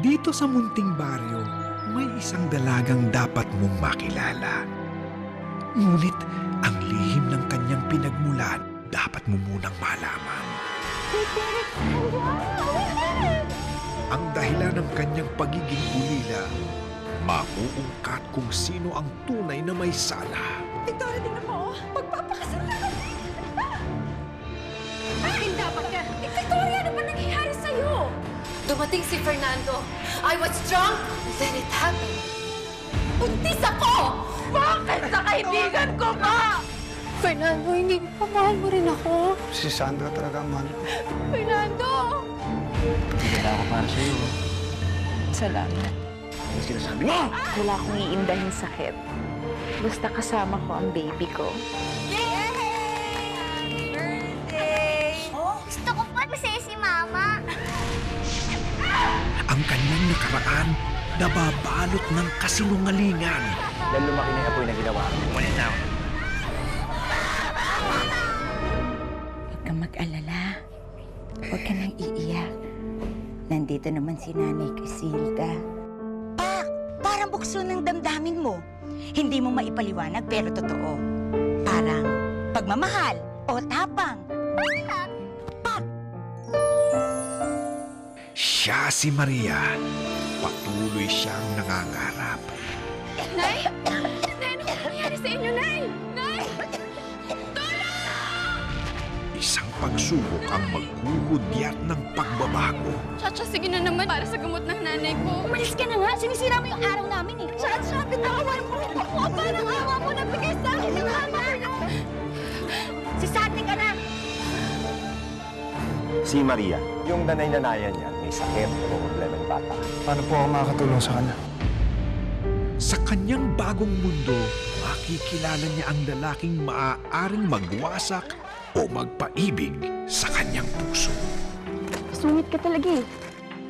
Dito sa munting baryo, may isang dalagang dapat mong makilala. Ngunit ang lihim ng kanyang pinagmulan, dapat mo munang malaman. Ang dahilan ng kanyang pagiging ulila, mauungkat kung sino ang tunay na may sala. Victoria, tingnan mo, magpapakasal na kami! Akin dapat ka! Victoria, ano ba nangyayari sa'yo? Dumating si Fernando. I was drunk, then it happened. Buntis ako! Bakit sa kaibigan ko ba? Fernando, hindi pa mahal mo rin ako. Si Sandra talaga ang mahal ko. Fernando! Hindi ako para sa'yo. Salamat. Ano sinasabi mo? Wala akong iindahing sakit. Basta kasama ko ang baby ko. Happy birthday! Gusto ko pa masaya si Mama. Ang kanyang nakaraan, nababalot ng kasinungalingan. Dahil lumaki na yung apoy na ginawa. Umalis na ako. Huwag kang mag-alala. Huwag ka nang iiyak. Nandito naman si Nanay Casilda. Pak! Parang bukso ng damdamin mo. Hindi mo maipaliwanag pero totoo. Parang pagmamahal o tapang. Siya si Maria. Patuloy siyang nangangarap. Nay! Nay, ano nangyayari sa inyo, Nay? Nay! Isang pagsubok ang maghuhudyat ng pagbabago. Chacha, sige na naman para sa gamot ng nanay ko. Umalis ka na nga. Sinisira mo yung araw namin eh. Chacha, bitawan mo ako. Parang awa mo na bigay sa akin ng mama. Si Sandy ka na. Si Maria, yung nanay-nanayan niya, may sakit o problema ng bata. Paano po ako makakatulong sa kanya? Sa kanyang bagong mundo, makikilala niya ang lalaking maaaring magwasak o magpaibig sa kanyang puso. Sungit ka talaga eh.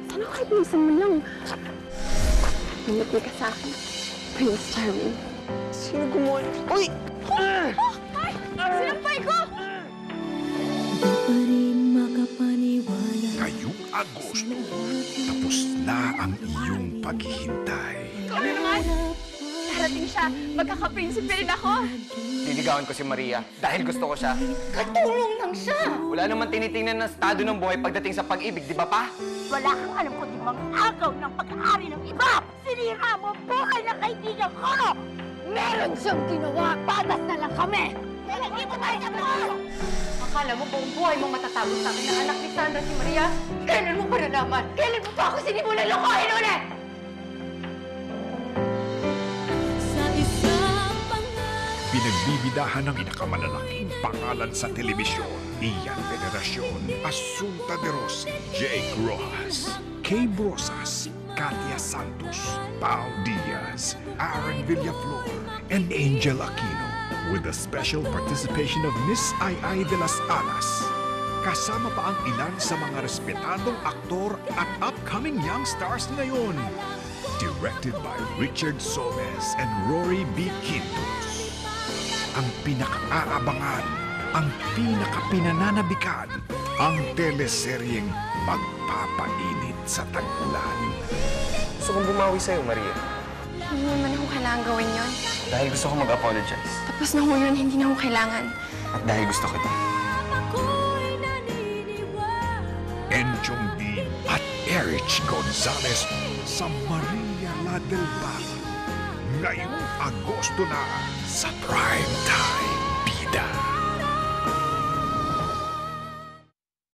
Sana kahit minsan mo lang. Lumapit ka sa akin. Prince Charming. Sino gumawa niyo? Uy! Sinampay ko! Ngayong Agosto, tapos na ang iyong paghihintay. Ikaw naman! Darating siya. Magkaka-prinsipe rin ako. Liligawan ko si Maria dahil gusto ko siya. Katulong lang siya. Wala naman tinitingnan ng estado ng buhay pagdating sa pag-ibig, di ba pa? Wala kang alam kundi mag-agaw ng pag-aari ng iba. Sinira mo ang buhay ng kaibigan ko. Meron siyang ginawa. Patas na lang kami. Hindi mo tayo sa mo. Akala mo buong buhay mo matatapos sa akin na anak ni Sandra si Maria? Kailan mo pa nalaman? Kailan mo pa ako sinimulan lokohin ulit? Pinagbibidahan ng pinakamalalaking pangalan sa telebisyon. Ian Veneracion, Asunta de Rossi, Jake Rojas, Kay Brosas, Katia Santos, Pao Diaz, Aaron Villaflor, and Angel Aquino, with the special participation of Miss Ai de las Alas. Kasama pa ang ilan sa mga respetadong aktor at upcoming young stars ngayon. Directed by Richard Somes and Rory B. Quintos. Ang pinaka-aabangan, ang pinaka-pinananabikan, ang teleseryeng magpapainit sa tag-ulan. Gusto kong bumawi sa'yo, Maria. Hindi naman ako kailangan gawin yon. Dahil gusto ko mag-apologize. Tapos na ho yun, hindi na ako kailangan. At dahil gusto kita. Enchong D. at Erich Gonzalez sa Maria La del Val. Ngayong Agosto na sa Prime Time.